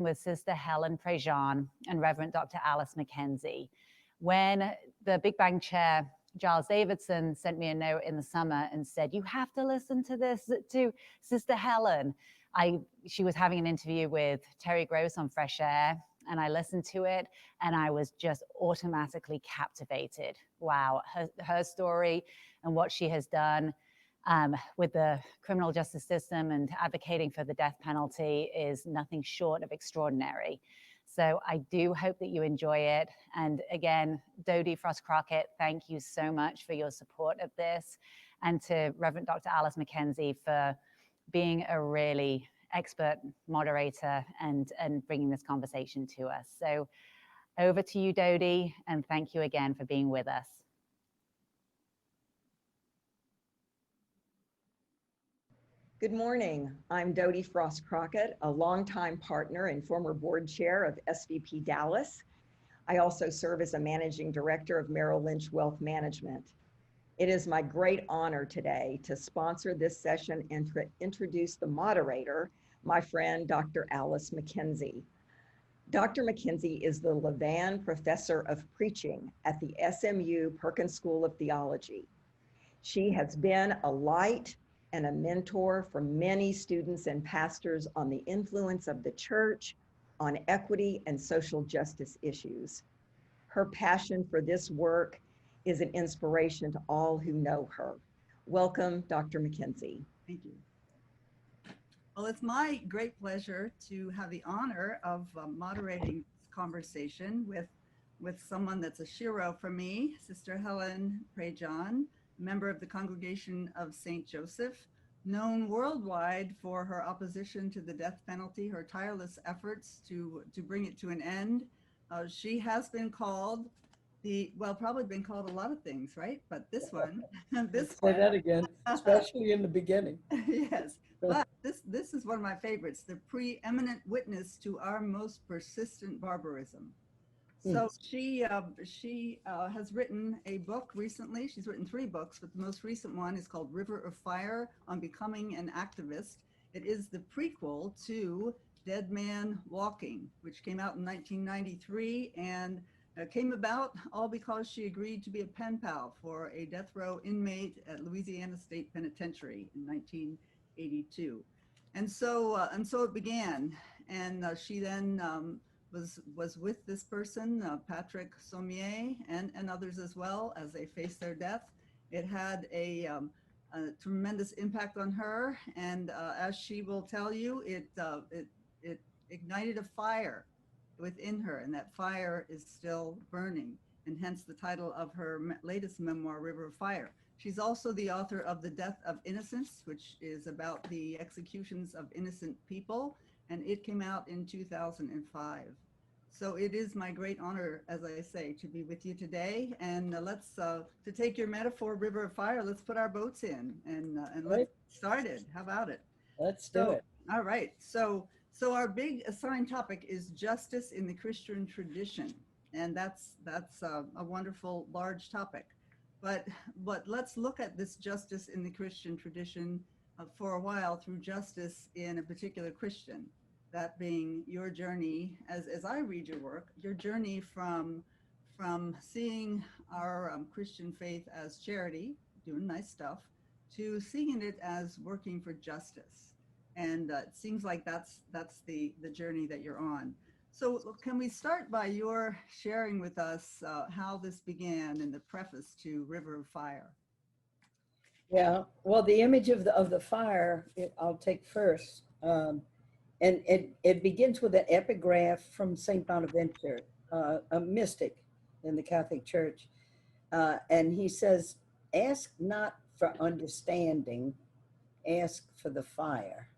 with Sister Helen Prejean and Reverend Dr. Alyce McKenzie. When the bigBANG chair, Giles Davidson, sent me a note in the summer and said, you have to listen to this, to Sister Helen. She was having an interview with Terry Gross on Fresh Air, and I listened to it, and I was just automatically captivated. Wow, her story and what she has done with the criminal justice system and advocating for the death penalty is nothing short of extraordinary. So I do hope that you enjoy it. And again, Dodie Frost Crockett, thank you so much for your support of this. And to Reverend Dr. Alyce McKenzie for being a really expert moderator and bringing this conversation to us. So over to you, Dodie, and thank you again for being with us. Good morning. I'm Dodie Frost Crockett, a longtime partner and former board chair of SVP Dallas. I also serve as a managing director of Merrill Lynch Wealth Management. It is my great honor today to sponsor this session and to introduce the moderator, my friend, Dr. Alyce McKenzie. Dr. McKenzie is the Levan Professor of Preaching at the SMU Perkins School of Theology. She has been a light and a mentor for many students and pastors on the influence of the church on equity and social justice issues. Her passion for this work is an inspiration to all who know her. Welcome, Dr. McKenzie. Thank you. Well, it's my great pleasure to have the honor of moderating this conversation with someone that's a shero for me, Sister Helen Prejean, member of the Congregation of St. Joseph, known worldwide for her opposition to the death penalty, her tireless efforts to bring it to an end. She has been called probably been called a lot of things, right? But this one, Say that again, especially in the beginning. Yes, but this is one of my favorites, the preeminent witness to our most persistent barbarism. So she has written a book recently. She's written 3 books, but the most recent one is called River of Fire on Becoming an Activist. It is the prequel to Dead Man Walking, which came out in 1993 and came about all because she agreed to be a pen pal for a death row inmate at Louisiana State Penitentiary in 1982. And so it began. And she then was with this person, Patrick Sommier, and others as well, as they faced their death. It had a tremendous impact on her, and as she will tell you, it ignited a fire within her, and that fire is still burning, and hence the title of her latest memoir, River of Fire. She's also the author of The Death of Innocence, which is about the executions of innocent people, and it came out in 2005. So it is my great honor, as I say, to be with you today. And let's, to take your metaphor, River of Fire, let's put our boats in and let's get started. How about it? Let's do it. All right. So our big assigned topic is justice in the Christian tradition. And that's a wonderful, large topic. But let's look at this justice in the Christian tradition for a while through justice in a particular Christian. That being your journey, as I read your work, your journey from seeing our Christian faith as charity, doing nice stuff, to seeing it as working for justice. And it seems like that's the journey that you're on. So can we start by your sharing with us how this began in the preface to River of Fire? Yeah, well, the image of the fire, I'll take first. And it begins with an epigraph from St. Bonaventure, a mystic in the Catholic Church. And he says, ask not for understanding, ask for the fire.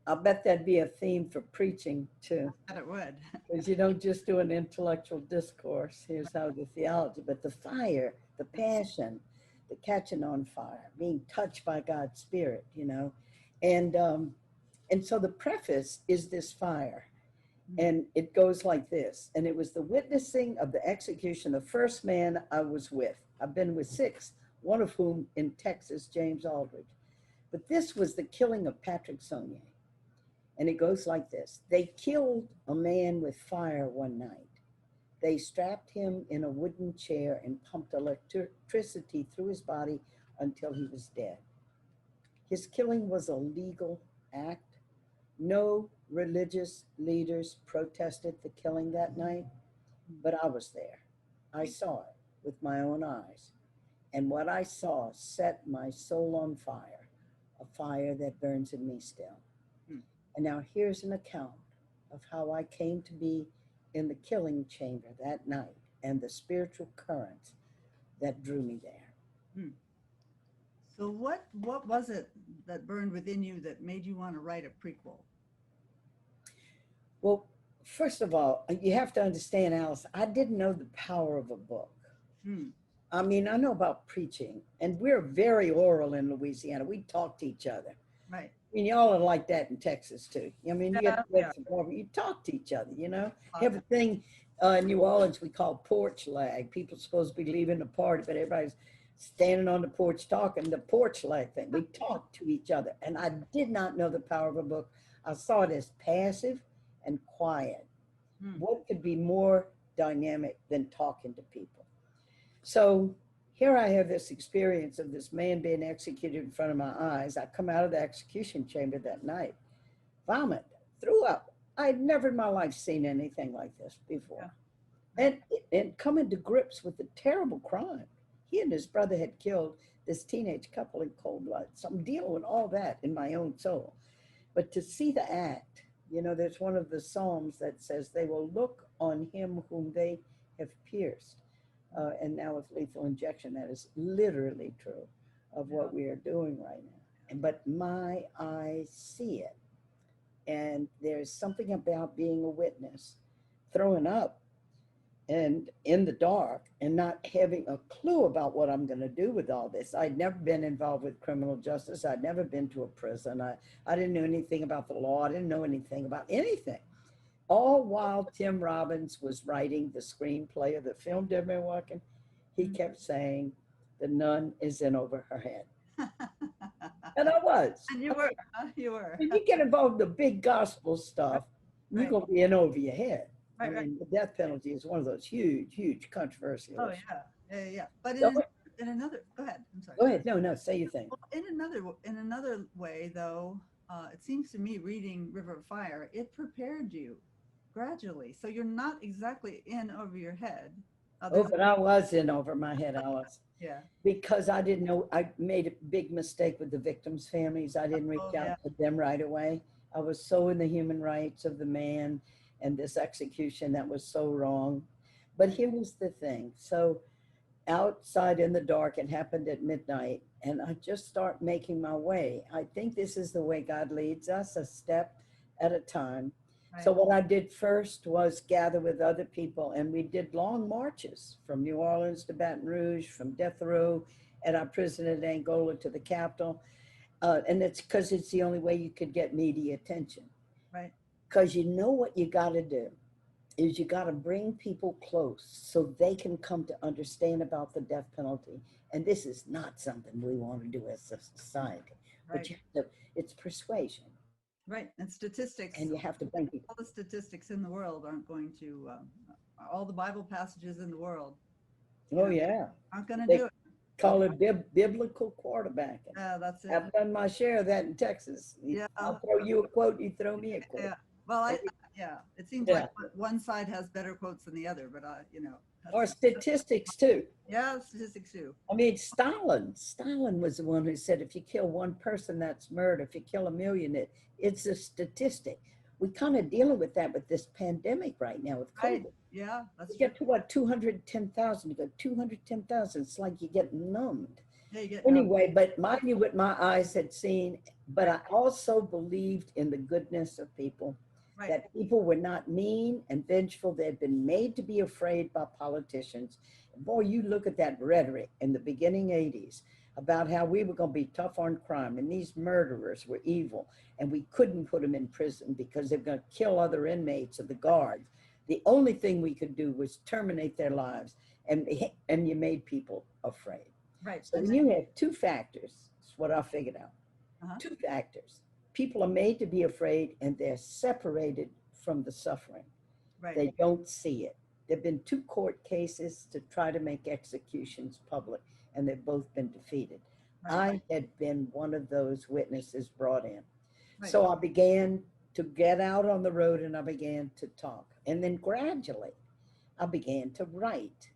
I'll bet that'd be a theme for preaching too. I bet it would. Because you don't just do an intellectual discourse, here's how the theology, but the fire, the passion, the catching on fire, being touched by God's Spirit, you know. And so the preface is this fire, and it goes like this. And it was the witnessing of the execution of the first man I was with. I've been with 6, one of whom in Texas, James Aldridge. But this was the killing of Patrick Sommier. And it goes like this. They killed a man with fire one night. They strapped him in a wooden chair and pumped electricity through his body until he was dead. His killing was a legal act. No religious leaders protested the killing that night, but I was there. I saw it with my own eyes. And what I saw set my soul on fire, a fire that burns in me still. And now here's an account of how I came to be in the killing chamber that night and the spiritual currents that drew me there. So what was it that burned within you that made you want to write a prequel? Well, first of all, you have to understand, Alyce, I didn't know the power of a book. I mean, I know about preaching, and we're very oral in Louisiana. We talk to each other. Right. I mean, y'all are like that in Texas too. I mean, you talk to each other, you know. Have a thing in New Orleans we call porch lag. People supposed to be leaving the party, but everybody's standing on the porch talking. The porch lag thing. We talk to each other, and I did not know the power of a book. I saw it as passive and quiet. What could be more dynamic than talking to people? So here I have this experience of this man being executed in front of my eyes. I come out of the execution chamber that night, vomit, threw up. I had never in my life seen anything like this before. And coming to grips with the terrible crime. He and his brother had killed this teenage couple in cold blood. So I'm dealing with all that in my own soul. But to see the act, you know, there's one of the Psalms that says, they will look on him whom they have pierced. And now with lethal injection, that is literally true of what we are doing right now. But my eyes see it. And there's something about being a witness, throwing up and in the dark and not having a clue about what I'm going to do with all this. I'd never been involved with criminal justice. I'd never been to a prison. I didn't know anything about the law. I didn't know anything about anything. All while Tim Robbins was writing the screenplay of the film Dead Man Walking, he kept saying, the nun is in over her head. And I was. And you were. You were. When you get involved in the big gospel stuff, you're going to be in over your head. I mean, the death penalty is one of those huge, huge controversial issues. Yeah. But in another, go ahead. I'm sorry. Go ahead. No, say your thing. Well, in another way, though, it seems to me reading River of Fire, it prepared you gradually. So you're not exactly in over your head. But I was in over my head, Alyce. Yeah. Because I didn't know, I made a big mistake with the victims' families. I didn't reach out to them right away. I was so in the human rights of the man and this execution that was so wrong. But here was the thing. So outside in the dark, it happened at midnight, and I just start making my way. I think this is the way God leads us, a step at a time. So what I did first was gather with other people, and we did long marches from New Orleans to Baton Rouge, from death row at our prison in Angola to the Capitol. And it's because it's the only way you could get media attention. Right. Because you know what you got to do is you got to bring people close so they can come to understand about the death penalty. And this is not something we want to do as a society, but you have to, it's persuasion. Right, and statistics. And you have to bring people. All the statistics in the world aren't going to, all the Bible passages in the world. Oh, yeah. Aren't going to do it. Call it biblical quarterbacking. Yeah, that's it. I've done my share of that in Texas. Yeah. I'll throw you a quote, you throw me a quote. Yeah. Well, it seems like one side has better quotes than the other, but you know. Or statistics too. Yeah, statistics too. I mean, Stalin was the one who said, if you kill one person, that's murder. If you kill a million, it's a statistic. We're kind of dealing with that with this pandemic right now with COVID. Right. Yeah, that's you get to what, 210,000, you go 210,000, it's like you get numbed. Yeah, you get anyway, but mind you, what my eyes had seen, but I also believed in the goodness of people. Right. That people were not mean and vengeful. They had been made to be afraid by politicians. And boy, you look at that rhetoric in the beginning 80s about how we were going to be tough on crime and these murderers were evil and we couldn't put them in prison because they're going to kill other inmates of the guards. The only thing we could do was terminate their lives, and you made people afraid. Right. So you have two factors. That's what I figured out. Two factors. people are made to be afraid and they're separated from the suffering. Right. They don't see it. There've been 2 court cases to try to make executions public, and they've both been defeated. Right. I had been one of those witnesses brought in. Right. So I began to get out on the road and I began to talk. And then gradually I began to write.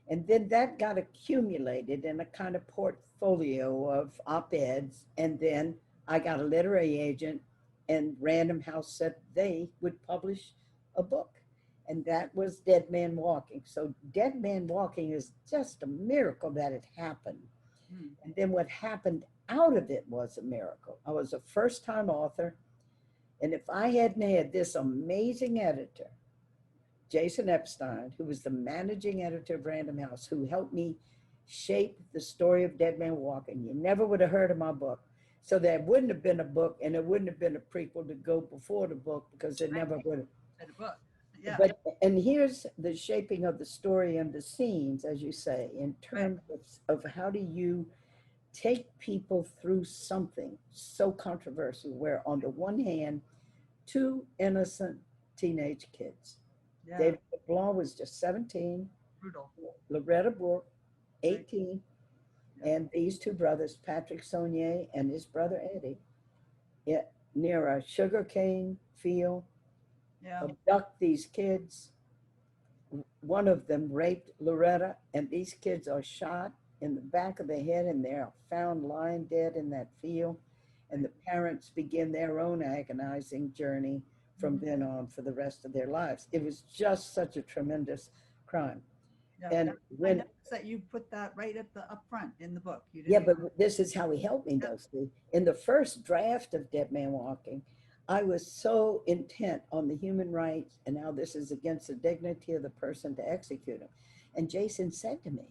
And then that got accumulated in a kind of portfolio of op-eds. And then I got a literary agent, and Random House said they would publish a book. And that was Dead Man Walking. So Dead Man Walking is just a miracle that it happened. And then what happened out of it was a miracle. I was a first-time author. And if I hadn't had this amazing editor, Jason Epstein, who was the managing editor of Random House, who helped me shape the story of Dead Man Walking, you never would have heard of my book. So there wouldn't have been a book, and there wouldn't have been a prequel to go before the book, because it never would have. The book. Yeah. But, and here's the shaping of the story and the scenes, as you say, in terms of how do you take people through something so controversial, where on the one hand, 2 innocent teenage kids. Yeah. David LeBlanc was just 17, Brutal. Loretta Bourke, 18, and these 2 brothers, Patrick Saunier and his brother Eddie, near a sugarcane field, abduct these kids. One of them raped Loretta, and these kids are shot in the back of the head, and they're found lying dead in that field. And the parents begin their own agonizing journey from then on for the rest of their lives. It was just such a tremendous crime. Yeah. And I when noticed that you put that right at the up front in the book. You yeah, didn't but this is how he helped me, though, Steve. In the first draft of Dead Man Walking, I was so intent on the human rights and how this is against the dignity of the person to execute him. And Jason said to me,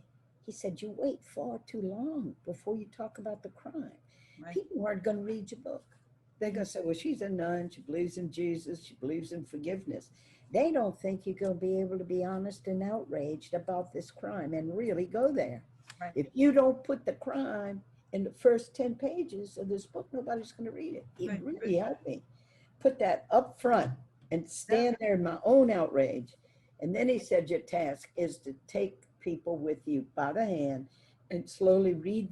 he said, you wait far too long before you talk about the crime. Right. People aren't going to read your book. They're going to say, well, she's a nun. She believes in Jesus. She believes in forgiveness. They don't think you're going to be able to be honest and outraged about this crime and really go there. Right. If you don't put the crime in the first 10 pages of this book, nobody's going to read it. It Right. really helped me put that up front and stand there in my own outrage. And then he said, your task is to take people with you by the hand and slowly lead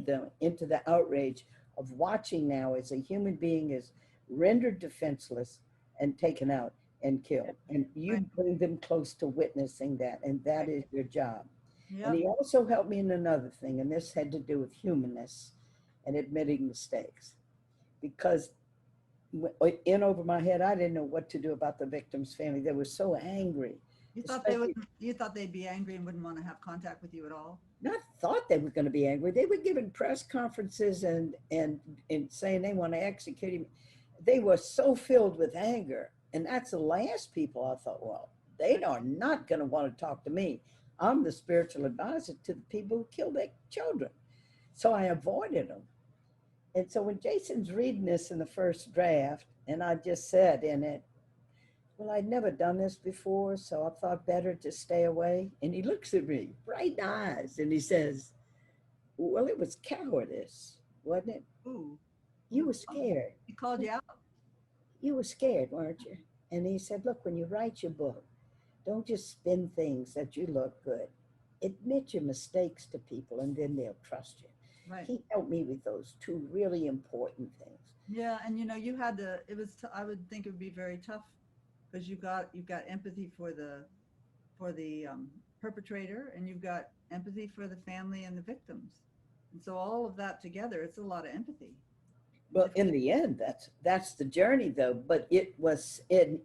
them into the outrage of watching now as a human being is rendered defenseless and taken out and killed. And you bring them close to witnessing that, and that is your job. Yep. And he also helped me in another thing, and this had to do with humanness and admitting mistakes. Because in over my head, I didn't know what to do about the victim's family. They were so angry. You thought they would. You thought they'd be angry and wouldn't want to have contact with you at all. Not thought they were going to be angry. They were giving press conferences and saying they want to execute him. They were so filled with anger, and that's the last people I thought, well, they are not going to want to talk to me. I'm the spiritual advisor to the people who killed their children, so I avoided them. And so when Jason's reading this in the first draft, and I just said in it, well, I'd never done this before, so I thought better to stay away. And he looks at me, bright eyes, and he says, well, it was cowardice, wasn't it? Ooh. You were scared. He called you out. You were scared, weren't you? And he said, look, when you write your book, don't just spin things that you look good. Admit your mistakes to people, and then they'll trust you. Right. He helped me with those 2 really important things. Yeah, and you know, you had to. It was. I would think it would be very tough because you've got empathy for the perpetrator, and you've got empathy for the family and the victims, and so all of that together, it's a lot of empathy. Well, in the end, that's the journey, though. But it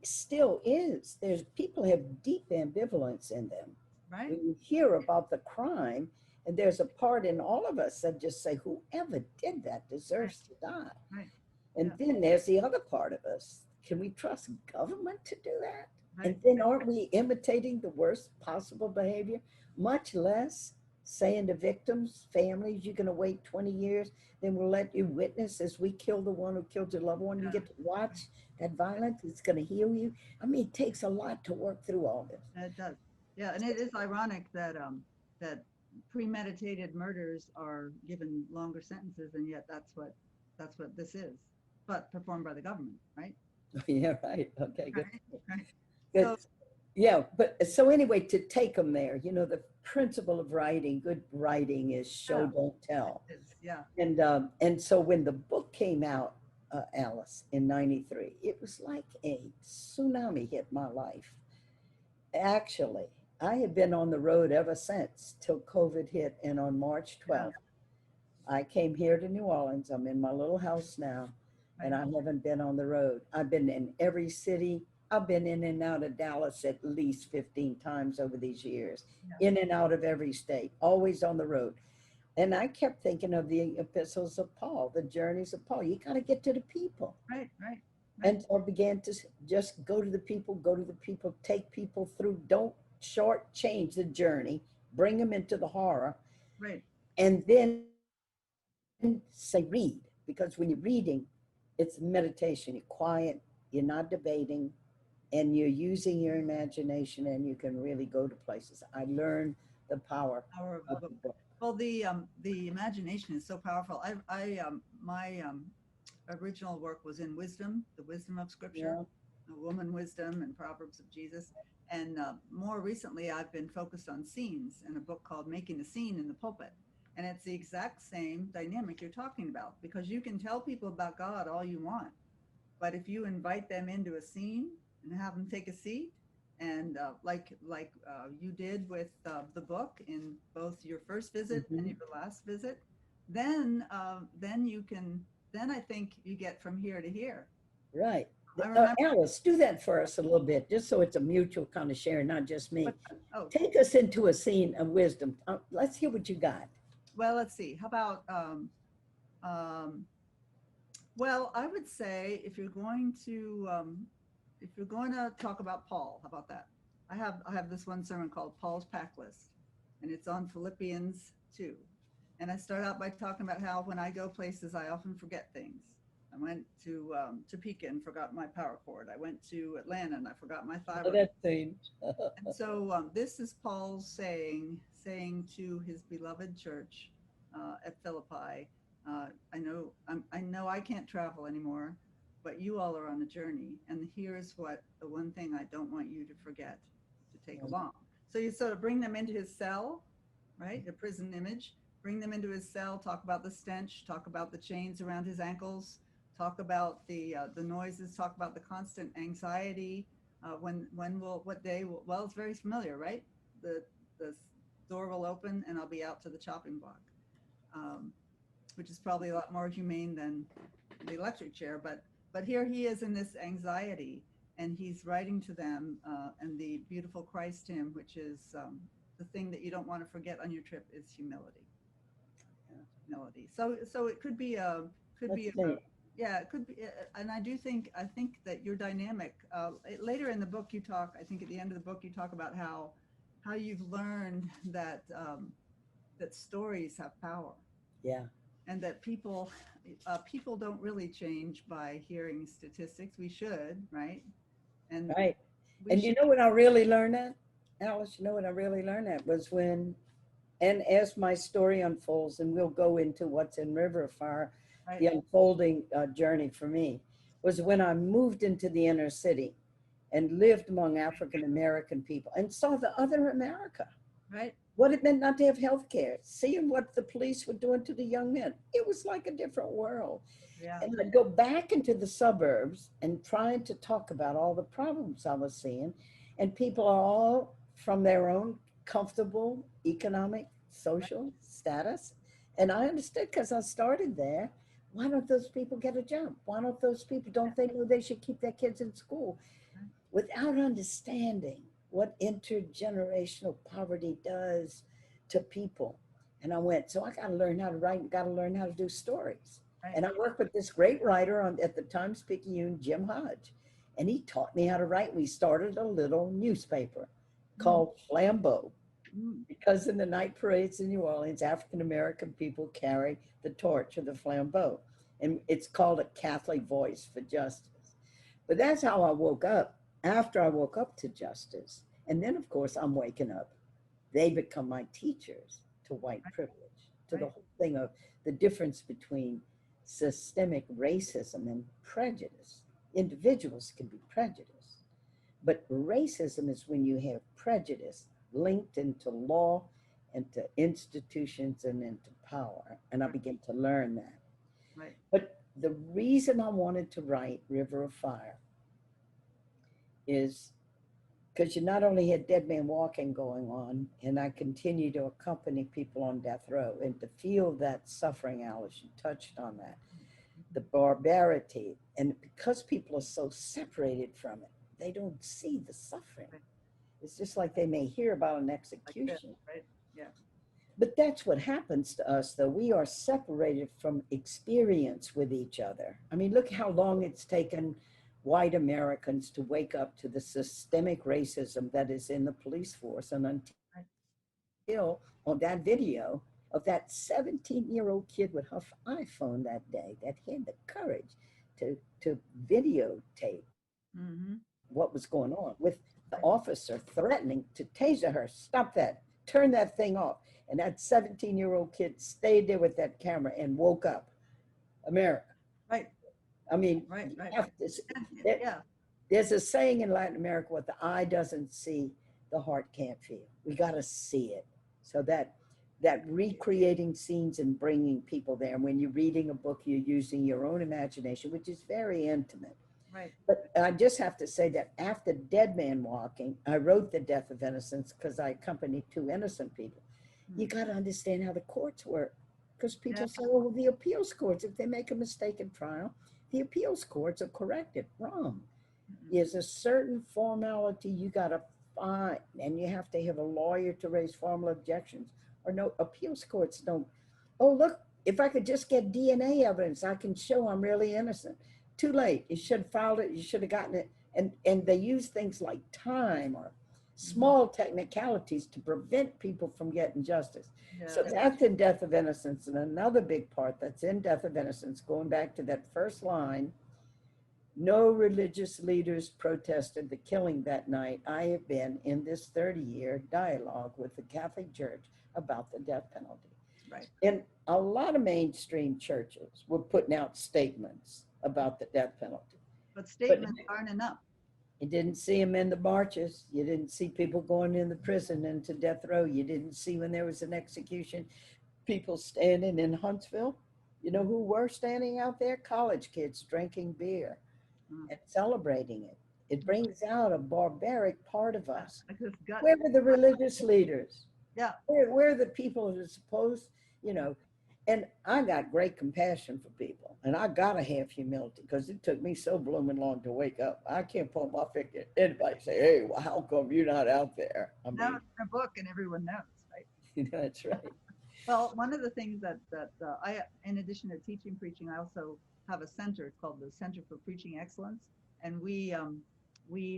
still is. There's people have deep ambivalence in them. Right. When you hear about the crime, and there's a part in all of us that just say, whoever did that deserves to die. Right. And then there's the other part of us. Can we trust government to do that? Right. And then aren't we imitating the worst possible behavior? Much less saying to victims, families, you're going to wait 20 years, then we'll let you witness as we kill the one who killed your loved one. You get to watch that violence. It's going to heal you. I mean, it takes a lot to work through all this. It does. Yeah, and it is ironic that that premeditated murders are given longer sentences, and yet that's what this is. but performed by the government, right? Yeah, right. Okay, good. Right. Good. So, Yeah, but so anyway, to take them there, the principle of writing, good writing is show, Yeah. don't tell. yeah. And so when the book came out, Alyce, in '93, it was like a tsunami hit my life. Actually, I had been on the road ever since till COVID hit, and on March 12th, I came here to New Orleans. I'm in my little house now, and I haven't been on the road. I've been in every city. I've been in and out of Dallas at least 15 times over these years, in and out of every state, always on the road. And I kept thinking of the epistles of Paul, the journeys of Paul. You got to get to the people. Right. And I began to just go to the people, take people through. Don't shortchange the journey, bring them into the horror. Right. And then say read, because when you're reading, it's meditation. You're quiet, you're not debating, and you're using your imagination, and you can really go to places. I learned the power of the book. Well, the imagination is so powerful. My original work was in wisdom, the wisdom of Scripture, the woman wisdom, and Proverbs of Jesus. And more recently, I've been focused on scenes in a book called Making a Scene in the Pulpit. And it's the exact same dynamic you're talking about, because you can tell people about God all you want, but if you invite them into a scene and have them take a seat, and like you did with the book in both your first visit and your last visit, then I think you get from here to here. Right. Alyce, do that for us a little bit, just so it's a mutual kind of sharing, not just me. Take us into a scene of wisdom. Let's hear what you got. Well, let's see. How about, well, I would say if you're going to talk about Paul, how about that? I have this one sermon called Paul's Pack List, and it's on Philippians 2. And I start out by talking about how when I go places, I often forget things. I went to Topeka and forgot my power cord. I went to Atlanta and I forgot my thyroid. And so this is Paul saying to his beloved church at Philippi, I know I can't travel anymore, but you all are on a journey, and here's the one thing I don't want you to forget to take along. So you sort of bring them into his cell, right? A prison image. Bring them into his cell. Talk about the stench. Talk about the chains around his ankles. Talk about the noises. Talk about the constant anxiety. What day will? Well, it's very familiar, right? The door will open and I'll be out to the chopping block, which is probably a lot more humane than the electric chair. But here he is in this anxiety, and he's writing to them, and the beautiful Christ hymn, which is the thing that you don't want to forget on your trip, is humility. Humility. So it could be yeah, it could be, and I think that your dynamic later in the book you talk. I think at the end of the book you talk about how you've learned that that stories have power. Yeah. And that people don't really change by hearing statistics. We should, right? And right. And you know what I really learned that, Alyce? You know what I really learned that was when, and as my story unfolds, and we'll go into what's in River of Fire, right. The unfolding journey for me was when I moved into the inner city and lived among African American people and saw the other America. Right. What it meant not to have health care, seeing what the police were doing to the young men. It was like a different world. Yeah. And I'd go back into the suburbs and trying to talk about all the problems I was seeing. And people are all from their own comfortable economic, social status. And I understood because I started there. Why don't those people get a job? Why don't those people, don't they know they should keep their kids in school? Without understanding what intergenerational poverty does to people. And I went, so I got to learn how to write, got to learn how to do stories. Right. And I worked with this great writer at the Times-Picayune, Jim Hodge, and he taught me how to write. We started a little newspaper called Flambeau, because in the night parades in New Orleans, African-American people carry the torch of the flambeau. And it's called a Catholic voice for justice. But that's how I woke up. After I woke up to justice, and then of course I'm waking up, they become my teachers to white privilege, to the whole thing of the difference between systemic racism and prejudice. Individuals can be prejudiced, but racism is when you have prejudice linked into law, into institutions, and into power. And I began to learn that. Right. But the reason I wanted to write River of Fire is because you not only had Dead Man Walking going on, and I continue to accompany people on death row, and to feel that suffering, Alyce, you touched on that, the barbarity, and because people are so separated from it, they don't see the suffering. It's just like they may hear about an execution. Right. Yeah. But that's what happens to us, though. We are separated from experience with each other. I mean, look how long it's taken white Americans to wake up to the systemic racism that is in the police force. And until on that video of that 17-year-old kid with her iPhone that day that had the courage to videotape what was going on, with the officer threatening to taser her, stop that, turn that thing off. And that 17-year-old kid stayed there with that camera and woke up America. Right. I mean, Right. yeah. There's a saying in Latin America, what the eye doesn't see, the heart can't feel. We got to see it. So that recreating scenes and bringing people there. And when you're reading a book, you're using your own imagination, which is very intimate. Right. But I just have to say that after Dead Man Walking, I wrote The Death of Innocence because I accompanied 2 innocent people. You got to understand how the courts work, because people say, oh, the appeals courts, if they make a mistake in trial, the appeals courts will correct it. Wrong. There's a certain formality you got to find, and you have to have a lawyer to raise formal objections, or no, appeals courts don't. Oh, look, if I could just get DNA evidence, I can show I'm really innocent. Too late. You should have filed it. You should have gotten it. And they use things like time or small technicalities to prevent people from getting justice. Yeah. So that's in Death of Innocence. And another big part that's in Death of Innocence, going back to that first line, no religious leaders protested the killing that night. I have been in this 30-year dialogue with the Catholic Church about the death penalty. Right. And a lot of mainstream churches were putting out statements about the death penalty. But statements aren't enough. You didn't see them in the marches. You didn't see people going in the prison into death row. You didn't see when there was an execution, people standing in Huntsville. You know who were standing out there? College kids drinking beer and celebrating it. It brings out a barbaric part of us. Where are the religious leaders? Yeah. Where are the people who are supposed, you know, and I got great compassion for people, and I gotta have humility, because it took me so blooming long to wake up. I can't pull my finger at anybody say, hey, well, how come you're not out there? I mean, now it's in a book and everyone knows, right? That's right. Well, one of the things that I, in addition to teaching preaching, I also have a center. It's called the Center for Preaching Excellence, and we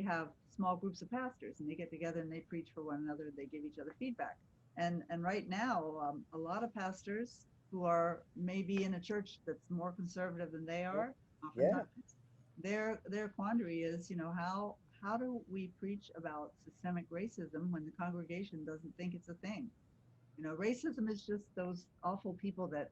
have small groups of pastors, and they get together and they preach for one another. They give each other feedback, and right now, a lot of pastors who are maybe in a church that's more conservative than they are, oftentimes, their quandary is, you know, how do we preach about systemic racism when the congregation doesn't think it's a thing? You know, racism is just those awful people that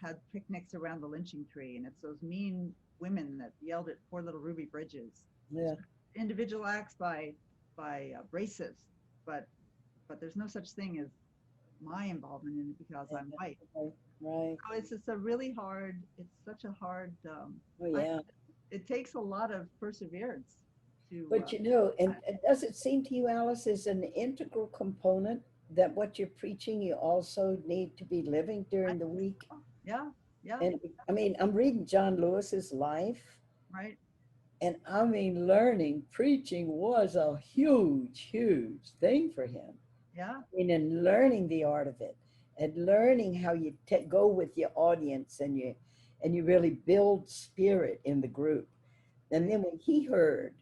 had picnics around the lynching tree, and it's those mean women that yelled at poor little Ruby Bridges. Yeah. Individual acts by racists, but there's no such thing as my involvement in it because I'm white. Right. So it's just a really hard. It's such a hard. It takes a lot of perseverance to. But you know, and does it seem to you, Alyce, is an integral component that what you're preaching, you also need to be living during the week? Yeah. And I mean, I'm reading John Lewis's life. Right. And I mean, preaching was a huge, huge thing for him. Yeah. I mean, and learning the art of it, and learning how you go with your audience, and you really build spirit in the group. And then when he heard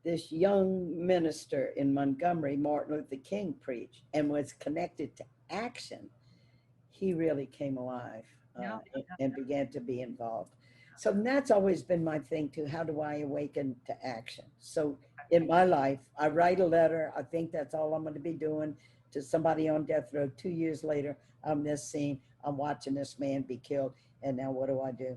this young minister in Montgomery, Martin Luther King, preach and was connected to action, he really came alive and began to be involved. So that's always been my thing too. How do I awaken to action? So in my life, I write a letter. I think that's all I'm going to be doing to somebody on death row. 2 years later, I'm this scene. I'm watching this man be killed. And now what do I do?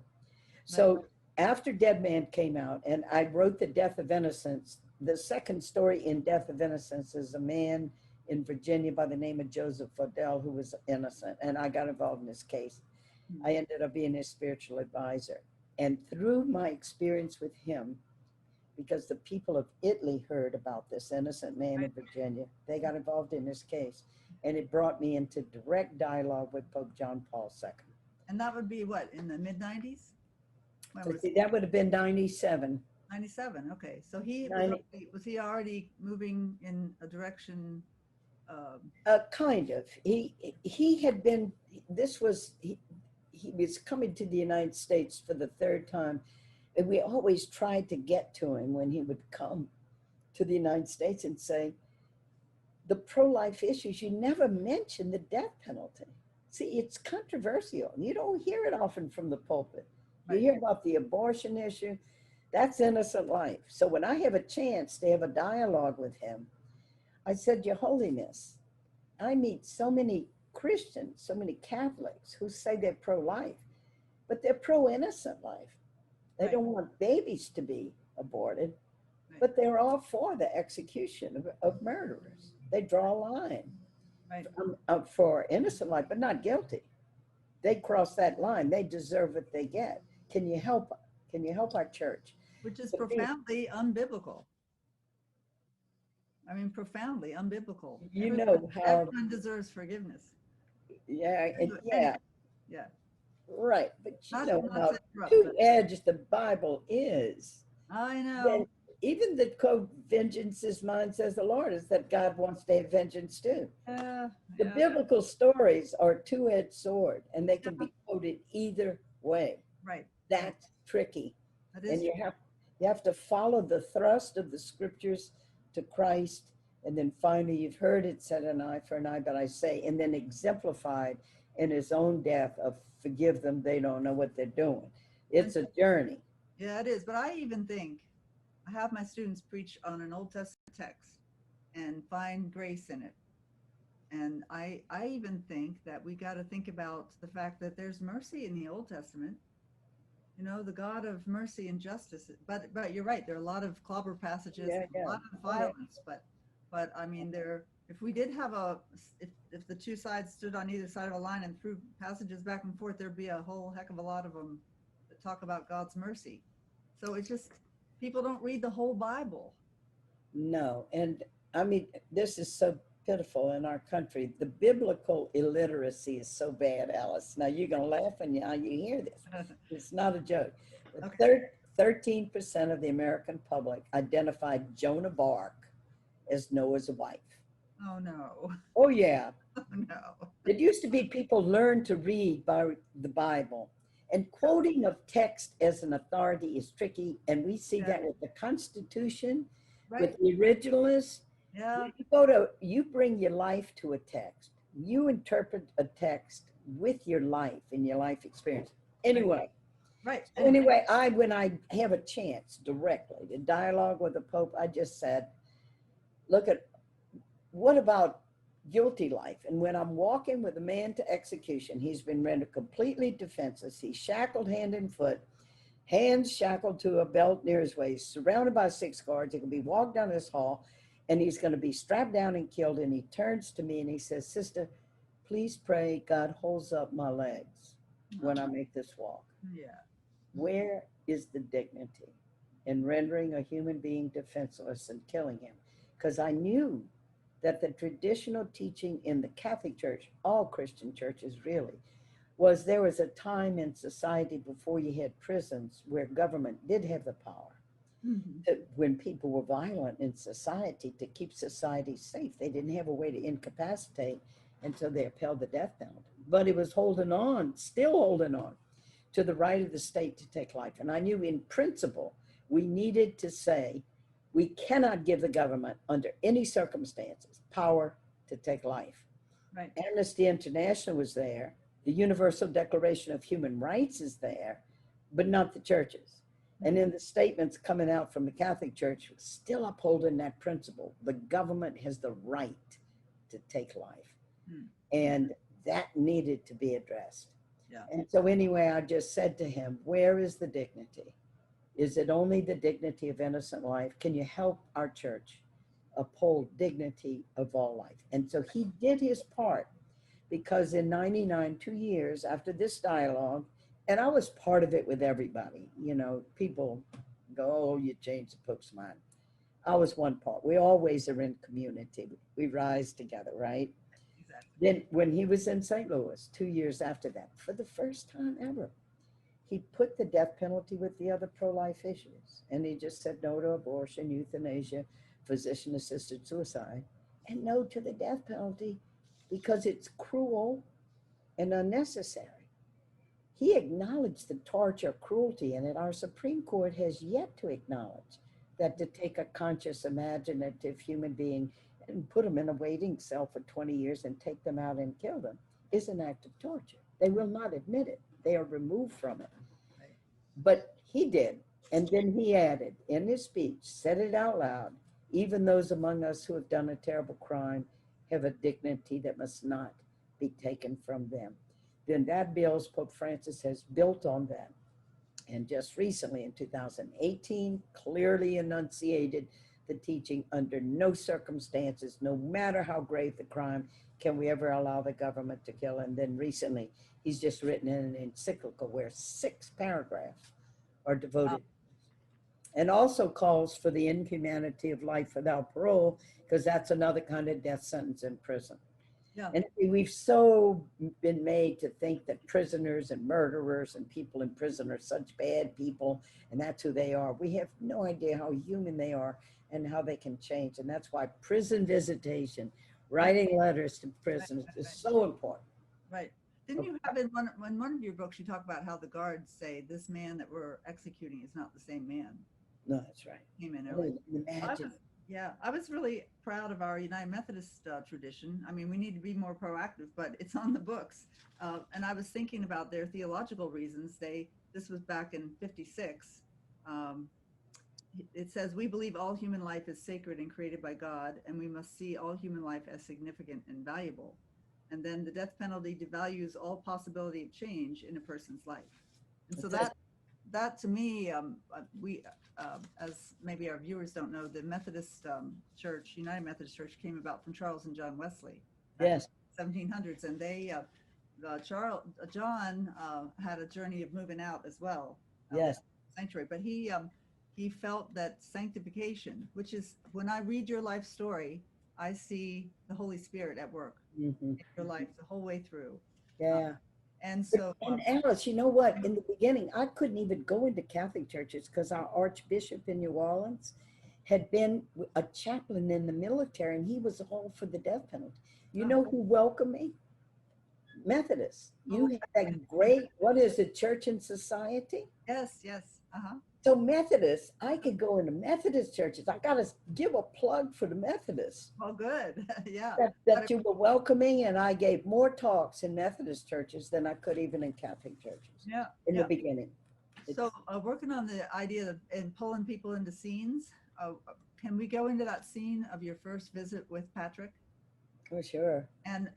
So after Dead Man came out, and I wrote The Death of Innocence, the second story in Death of Innocence is a man in Virginia by the name of Joseph Odell who was innocent, and I got involved in this case. I ended up being his spiritual advisor. And through my experience with him, because the people of Italy heard about this innocent man in Virginia, they got involved in this case. And it brought me into direct dialogue with Pope John Paul II. And that would be what, in the mid-90s? That would have been 97. 97, okay. So was he already moving in a direction? Kind of. He had been, he was coming to the United States for the third time. And we always tried to get to him when he would come to the United States and say, the pro-life issues, you never mention the death penalty. See, it's controversial. You don't hear it often from the pulpit. You hear about the abortion issue. That's innocent life. So when I have a chance to have a dialogue with him, I said, Your Holiness, I meet so many Christians, so many Catholics who say they're pro-life, but they're pro-innocent life. They don't want babies to be aborted, but they're all for the execution of murderers. They draw a line for innocent life, but not guilty. They cross that line. They deserve what they get. Can you help? Can you help our church? Which is profoundly unbiblical. I mean, profoundly unbiblical. You know how everyone deserves forgiveness. Yeah, Yeah. Right, but you know how two-edged the Bible is. I know. Then even the quote, vengeance is mine, says the Lord, is that God wants to have vengeance too. The biblical stories are a two-edged sword, and they can be quoted either way. Right. That's tricky. That is and you have to follow the thrust of the scriptures to Christ, and then finally you've heard it said, an eye for an eye, but I say, and then exemplified in his own death of forgive them, they don't know what they're doing. It's a journey. Yeah, it is. But I even think, I have my students preach on an Old Testament text and find grace in it. And I even think that we got to think about the fact that there's mercy in the Old Testament. You know, the God of mercy and justice. But you're right. There are a lot of clobber passages, a lot of violence. But I mean, if we did have if the two sides stood on either side of a line and threw passages back and forth, there'd be a whole heck of a lot of them that talk about God's mercy. So it's just, people don't read the whole Bible. No, and I mean, this is so pitiful in our country. The biblical illiteracy is so bad, Alyce. Now you're gonna laugh when you hear this. It's not a joke. Okay. 13% of the American public identified Joan of Arc as Noah's wife. Oh no. Oh yeah. Oh no. It used to be people learned to read by the Bible, and quoting of text as an authority is tricky. And we see that with the Constitution, with the originalists. Yeah. You bring your life to a text. You interpret a text with your life and your life experience. Anyway. Right. Anyway, when I have a chance directly to dialogue with the Pope, I just said, look at, what about guilty life? And when I'm walking with a man to execution, he's been rendered completely defenseless. He's shackled hand and foot, hands shackled to a belt near his waist, surrounded by 6 guards. He can be walked down this hall, and he's going to be strapped down and killed. And he turns to me and he says, Sister, please pray God holds up my legs when I make this walk. Yeah. Where is the dignity in rendering a human being defenseless and killing him? Because I knew that the traditional teaching in the Catholic Church, all Christian churches really, was there was a time in society before you had prisons where government did have the power. When people were violent in society, to keep society safe, they didn't have a way to incapacitate until they upheld the death penalty. But it was holding on, still holding on to the right of the state to take life. And I knew in principle, we needed to say, we cannot give the government under any circumstances power to take life. Right. Amnesty International was there. The Universal Declaration of Human Rights is there, but not the churches. And in the statements coming out from the Catholic Church, still upholding that principle. The government has the right to take life. And that needed to be addressed. Yeah. And so anyway, I just said to him, where is the dignity? Is it only the dignity of innocent life? Can you help our church uphold dignity of all life? And so he did his part, because in 99, 2 years after this dialogue, and I was part of it with everybody, you know, people go, oh, you changed the Pope's mind. I was one part. We always are in community. We rise together, right? Exactly. Then when he was in St. Louis, 2 years after that, for the first time ever, he put the death penalty with the other pro-life issues. And he just said no to abortion, euthanasia, physician-assisted suicide, and no to the death penalty because it's cruel and unnecessary. He acknowledged the torture, cruelty in it. Our Supreme Court has yet to acknowledge that to take a conscious, imaginative human being and put them in a waiting cell for 20 years and take them out and kill them is an act of torture. They will not admit it. They are removed from it. But he did. And then he added in his speech, said it out loud, even those among us who have done a terrible crime have a dignity that must not be taken from them. Then that bill, Pope Francis has built on that. And just recently in 2018, clearly enunciated the teaching, under no circumstances, no matter how grave the crime, can we ever allow the government to kill. And then recently, he's just written in an encyclical where 6 paragraphs are devoted. And also calls for the inhumanity of life without parole, because that's another kind of death sentence in prison. Yeah. And we've so been made to think that prisoners and murderers and people in prison are such bad people, and that's who they are. We have no idea how human they are and how they can change. And that's why prison visitation, writing letters to prisoners is so important. Right. Didn't you have in one of your books, you talk about how the guards say this man that we're executing is not the same man? No, that's right. Came in I early. mean, imagine. I was really proud of our United Methodist tradition. I mean, we need to be more proactive, but it's on the books. And I was thinking about their theological reasons. This was back in '56. It says, we believe all human life is sacred and created by God, and we must see all human life as significant and valuable. And then the death penalty devalues all possibility of change in a person's life. And so that to me, as maybe our viewers don't know, the Methodist Church, United Methodist Church, came about from Charles and John Wesley. Yes. 1700s, and John had a journey of moving out as well. Yes. Sanctuary, but he felt that sanctification, which is, when I read your life story, I see the Holy Spirit at work in your life the whole way through. Yeah. And so, and Alyce, you know what? In the beginning, I couldn't even go into Catholic churches because our Archbishop in New Orleans had been a chaplain in the military, and he was all for the death penalty. You know who welcomed me? Methodists. You have that great, what is it, Church and Society? yes. So Methodists, I could go into Methodist churches. I got to give a plug for the Methodists. Oh, good. Yeah. That you were welcoming, and I gave more talks in Methodist churches than I could even in Catholic churches. Yeah. In the beginning. So working on the idea of and pulling people into scenes, can we go into that scene of your first visit with Patrick? Oh, sure. And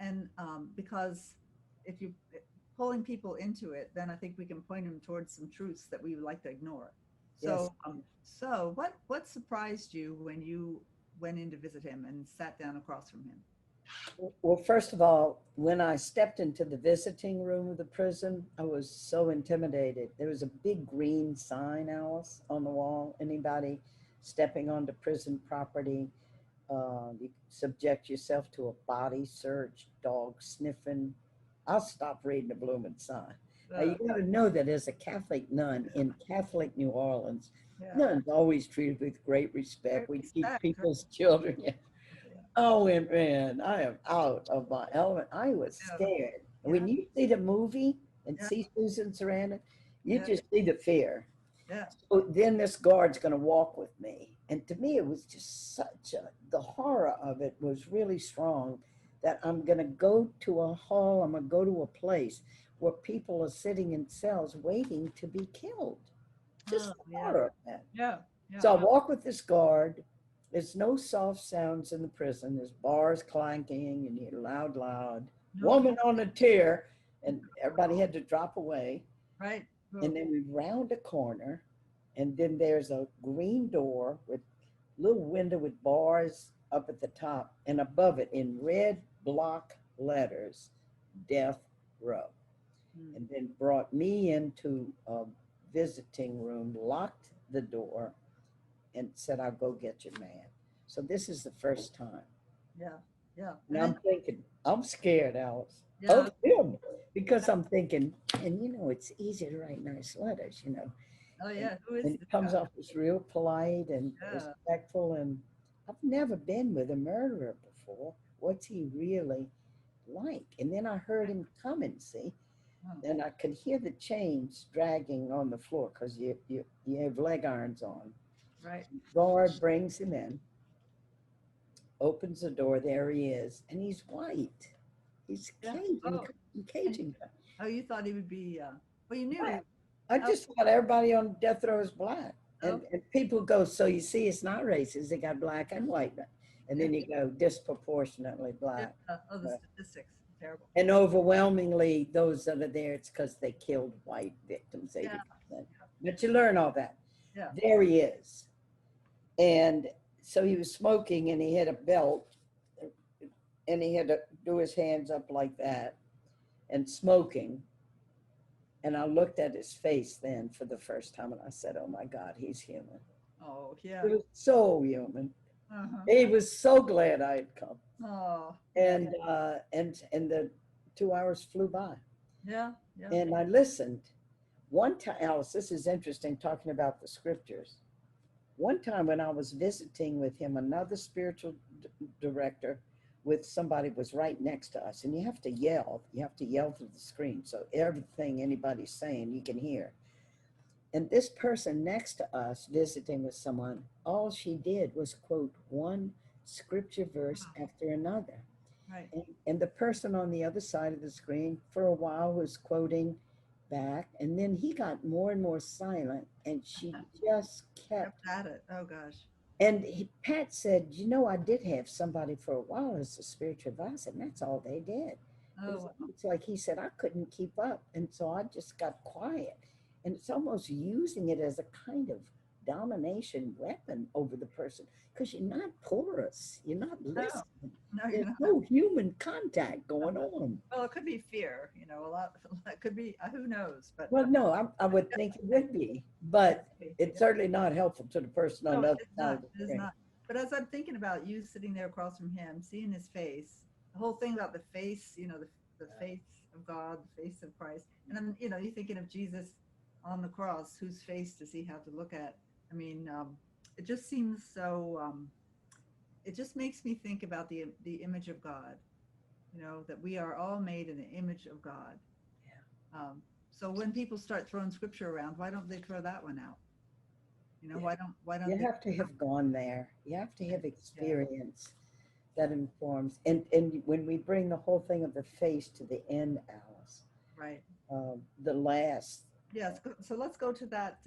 because if you pulling people into it, then I think we can point them towards some truths that we would like to ignore. So, so what surprised you when you went in to visit him and sat down across from him? Well, first of all, when I stepped into the visiting room of the prison, I was so intimidated. There was a big green sign, Alyce, on the wall. Anybody stepping onto prison property, you subject yourself to a body search, dog sniffing. I'll stop reading the blooming sign. Now, you got to know that as a Catholic nun in Catholic New Orleans, nuns always treated with great respect. We keep people's children. Yeah. Oh, and man, I am out of my element. I was scared. When you see the movie and see Susan Sarandon, you just see the fear. Yeah. So then this guard's going to walk with me. And to me, it was just the horror of it was really strong, that I'm going to go to a hall, I'm going to go to a place where people are sitting in cells waiting to be killed. Just the horror of that. Yeah. So I walk with this guard. There's no soft sounds in the prison. There's bars clanking, and you hear loud, woman on a tear. and everybody had to drop away. Right. And then we round a corner, and then there's a green door with little window with bars up at the top, and above it in red block letters, death row. And then brought me into a visiting room, locked the door, and said, I'll go get your man. So this is the first time. Yeah. Yeah. And I'm thinking, I'm scared, Alyce, Yeah. of him, because I'm thinking, and you know, it's easy to write nice letters, you know. Oh yeah. Who is And this it comes guy? off as real polite and Yeah. respectful. And I've never been with a murderer before. What's he really like? And then I heard him coming, see, Oh, and I could hear the chains dragging on the floor because you have leg irons on. right. Guard brings him in, opens the door, there he is, and he's white. He's Yeah. Cajun. Oh, you thought he would be, well, you knew he, I just thought everybody on death row is black. And, Oh. and people go, so you see, it's not racist. They got black and white. And then you go, disproportionately black. oh, the statistics, terrible. And overwhelmingly, those that are there, it's because they killed white victims, 80%. Yeah. But you learn all that. Yeah. There he is. And so he was smoking, and he had a belt, and he had to do his hands up like that and smoking. And I looked at his face then for the first time, and I said, oh my God, he's human. Oh, yeah. He was so human. Uh-huh. He was so glad I had come. Oh, And the 2 hours flew by. yeah. Yeah. And I listened. One time, Alyce, this is interesting, talking about the scriptures. One time when I was visiting with him, another spiritual director with somebody was right next to us, and you have to yell through the screen, so everything anybody's saying you can hear. And this person next to us visiting with someone, all she did was quote one scripture verse after another. Right. And the person on the other side of the screen for a while was quoting back, and then he got more and more silent, and she just kept Kept at it. Oh gosh. and Pat said, you know, I did have somebody for a while as a spiritual advisor, and that's all they did. Oh, It's like he said, I couldn't keep up. And so I just got quiet. And it's almost using it as a kind of domination weapon over the person, because you're not porous. You're not listening. no, you're There's not. no human contact going on. Well, it could be fear, you know, a lot. It could be, who knows? But Well, no, I would think it would be, but it's certainly not helpful to the person on no, the other it's side not. of the It is screen. not. But as I'm thinking about you sitting there across from him, seeing his face, the whole thing about the face, you know, the face of God, the face of Christ, and then, you know, you're thinking of Jesus on the cross, whose face does he have to look at? I mean, it just seems so. It just makes me think about the image of God. You know, that we are all made in the image of God. Yeah. So when people start throwing scripture around, why don't they throw that one out? You know, Yeah. why don't You they? have to have gone there. You have to have experience that informs. And when we bring the whole thing of the face to the end, Alyce, Right. the last, Yes. So let's go to that.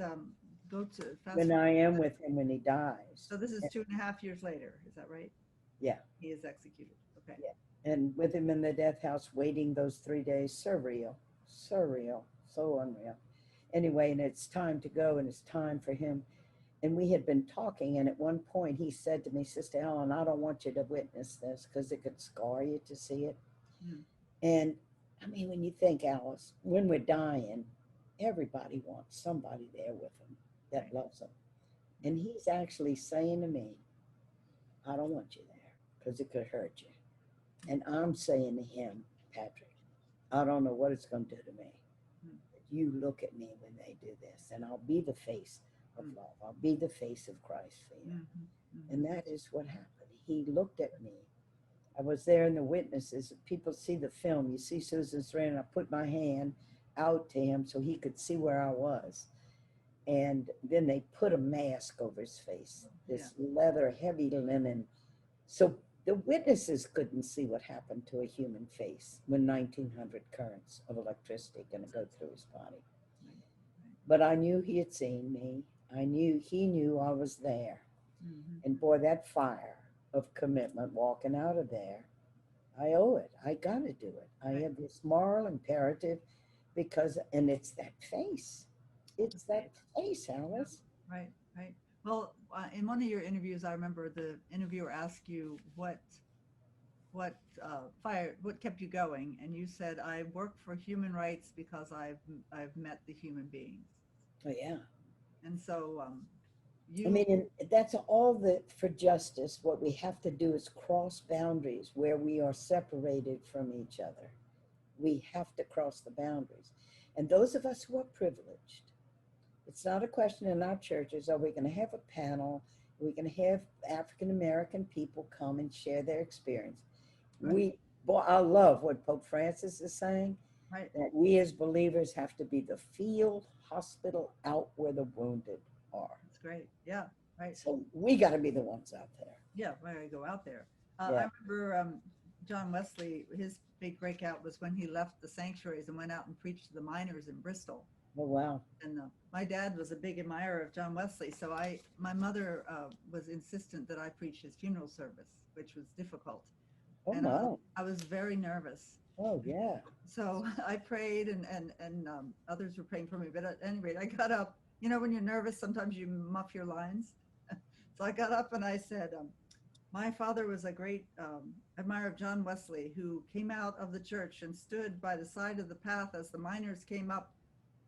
Go to fast when forward. I am with him when he dies. So this is 2.5 years later. Is that right? Yeah. He is executed. Okay. Yeah. And with him in the death house, waiting those 3 days, surreal, so unreal. Anyway, and it's time to go, and it's time for him. And we had been talking, and at one point he said to me, Sister Helen, I don't want you to witness this because it could scar you to see it. Mm. And I mean, when you think, Alyce, when we're dying, everybody wants somebody there with them that loves them. And he's actually saying to me, I don't want you there because it could hurt you. And I'm saying to him, Patrick, I don't know what it's going to do to me. But you look at me when they do this, and I'll be the face of love. I'll be the face of Christ for you. And that is what happened. He looked at me. I was there in the witnesses. People see the film. You see Susan Sarandon. I put my hand out to him so he could see where I was. And then they put a mask over his face, this leather, heavy linen. So the witnesses couldn't see what happened to a human face when 1900 currents of electricity going to go through his body. But I knew he had seen me. I knew he knew I was there. And boy, that fire of commitment walking out of there, I owe it. I got to do it. I have this moral imperative because, and it's that face. It's that face, Alyce. Right, right. Well, in one of your interviews, I remember the interviewer asked you what kept you going, and you said, "I work for human rights because I've met the human beings." Oh, yeah. And so I mean, and that's all that for justice. What we have to do is cross boundaries where we are separated from each other. We have to cross the boundaries. And those of us who are privileged, it's not a question in our churches, are we going to have a panel? Are we going to have African American people come and share their experience? I love what Pope Francis is saying, that we as believers have to be the field hospital out where the wounded are. That's great. Yeah, right. So we got to be the ones out there. Yeah, we got to go out there. I remember John Wesley, his big breakout was when he left the sanctuaries and went out and preached to the miners in Bristol. Oh, wow. And my dad was a big admirer of John Wesley, so my mother was insistent that I preach his funeral service, which was difficult. Oh, and wow. I was very nervous. Oh, yeah. So I prayed, and others were praying for me. But at any rate, I got up. You know, when you're nervous, sometimes you muff your lines. So I got up and I said, my father was a great admirer of John Wesley, who came out of the church and stood by the side of the path as the miners came up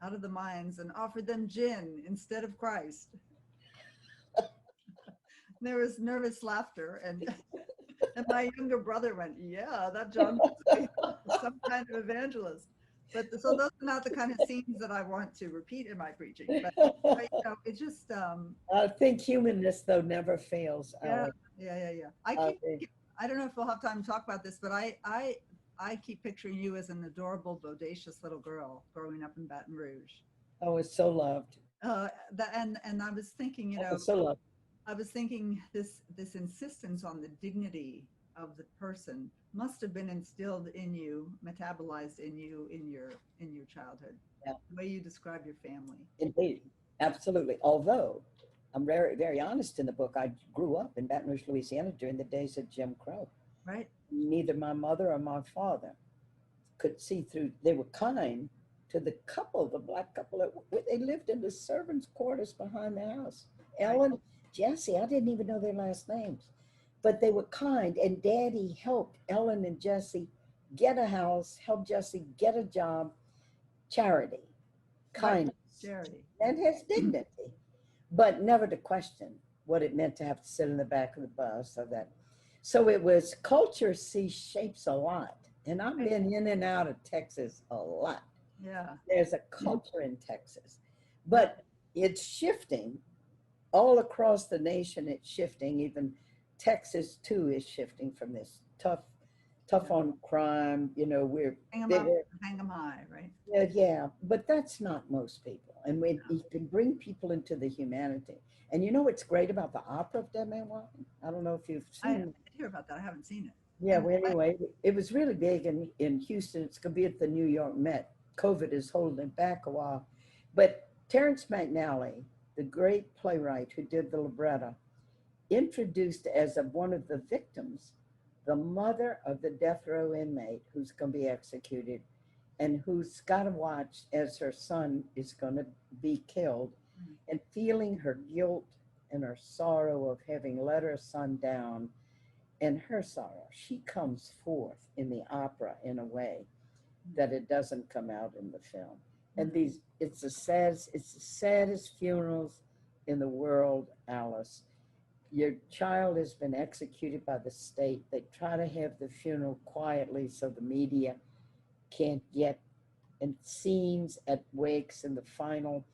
out of the mines and offered them gin instead of Christ. There was nervous laughter, and my younger brother went, "Yeah, that John Wesley was some kind of evangelist." But so those are not the kind of scenes that I want to repeat in my preaching. But you know, it's just. I think humanness, though, never fails. Yeah. I don't know if we'll have time to talk about this, but I keep picturing you as an adorable, bodacious little girl growing up in Baton Rouge. I was so loved. And I was thinking, you know, so loved. I was thinking this insistence on the dignity of the person must have been instilled in you, metabolized in you in your childhood. Yeah. The way you describe your family. Indeed, absolutely. Although I'm very, very honest in the book, I grew up in Baton Rouge, Louisiana during the days of Jim Crow. Right. Neither my mother or my father could see through. They were kind to the couple, the black couple. They lived in the servants' quarters behind the house. Ellen, Jesse, I didn't even know their last names, but they were kind. And Daddy helped Ellen and Jesse get a house, helped Jesse get a job. Charity, kindness, charity, and has dignity, but never to question what it meant to have to sit in the back of the bus or that. So it was culture sees shapes a lot, and I've been in and out of Texas a lot. Yeah, there's a culture in Texas, but it's shifting all across the nation. It's shifting. Even Texas too is shifting from this tough on crime. You know, we're hang them high, right? Yeah, but that's not most people. And when you can bring people into the humanity. And you know what's great about the opera of Dead Man Walking? I don't know if you've seen it. I did hear about that. I haven't seen it. Yeah, well, anyway, it was really big in Houston. It's going to be at the New York Met. COVID is holding it back a while. But Terrence McNally, the great playwright who did the libretto, introduced as one of the victims the mother of the death row inmate who's going to be executed and who's got to watch as her son is going to be killed, and feeling her guilt and her sorrow of having let her son down, and her sorrow. She comes forth in the opera in a way that it doesn't come out in the film. And it's the saddest funerals in the world, Alyce. Your child has been executed by the state. They try to have the funeral quietly so the media can't get, and scenes at wakes and the final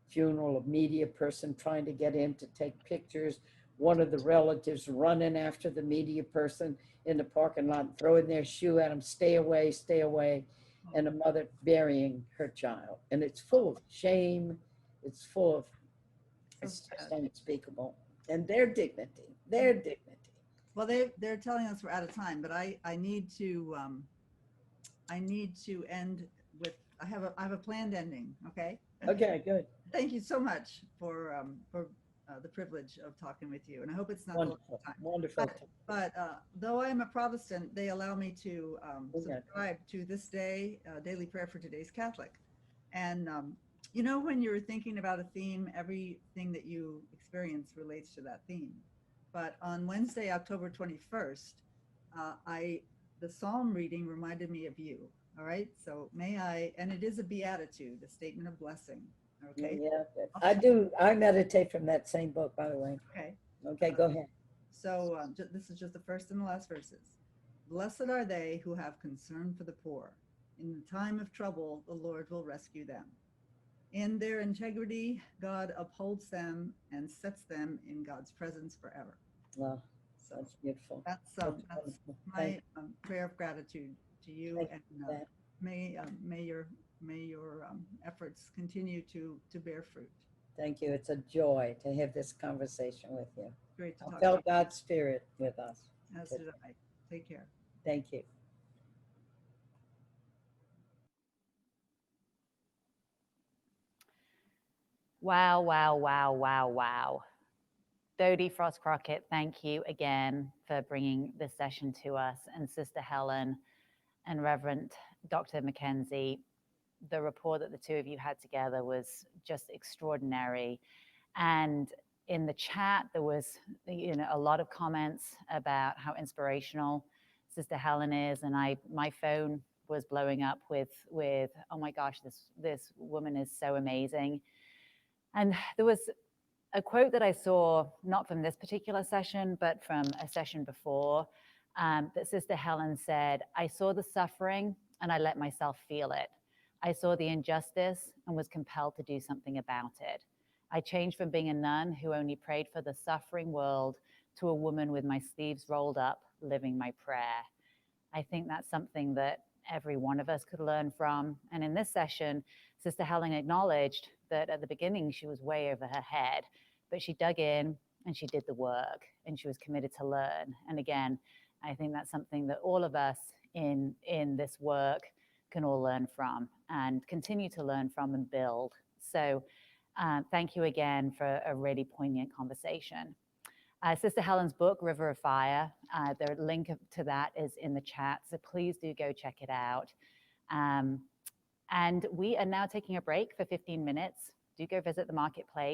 funeral of media person trying to get in to take pictures. One of the relatives running after the media person in the parking lot, throwing their shoe at him, stay away, stay away. And a mother burying her child. And it's full of shame. It's full of, it's just unspeakable. And their dignity. Well, they're telling us we're out of time, but I need to end with, I have a planned ending. Okay. Okay, good. Thank you so much for the privilege of talking with you, and I hope it's not Wonderful, the last time. wonderful. But though I'm a Protestant, they allow me to Okay. subscribe to This Day, Daily Prayer for Today's Catholic. And you know, when you're thinking about a theme, everything that you experience relates to that theme. But on Wednesday, October 21st, the Psalm reading reminded me of you. All right, so may I, and it is a beatitude, a statement of blessing. Okay. Yeah, I do. I meditate from that same book, by the way. Okay. Okay, go ahead. So this is just the first and the last verses. Blessed are they who have concern for the poor. In the time of trouble, the Lord will rescue them. In their integrity, God upholds them and sets them in God's presence forever. Wow, So that's beautiful. that's wonderful. my prayer of gratitude to you, Thank and you for that. may your efforts continue to bear fruit. Thank you. It's a joy to have this conversation with you. Great to I talk to felt you. God's spirit with us. As did I. Take care. Thank you. Wow, wow, wow, wow, wow. Dodie Frost Crockett, thank you again for bringing this session to us. And Sister Helen and Reverend Dr. McKenzie, the rapport that the two of you had together was just extraordinary. And in the chat, there was, you know, a lot of comments about how inspirational Sister Helen is. And my phone was blowing up with oh my gosh, this woman is so amazing. And there was a quote that I saw, not from this particular session, but from a session before, that Sister Helen said, I saw the suffering and I let myself feel it. I saw the injustice and was compelled to do something about it. I changed from being a nun who only prayed for the suffering world to a woman with my sleeves rolled up, living my prayer. I think that's something that every one of us could learn from. And in this session, Sister Helen acknowledged that at the beginning she was way over her head, but she dug in and she did the work and she was committed to learn. And again, I think that's something that all of us in this work can all learn from and continue to learn from and build. So thank you again for a really poignant conversation. Sister Helen's book, River of Fire, the link to that is in the chat, so please do go check it out. And we are now taking a break for 15 minutes. Do go visit the marketplace.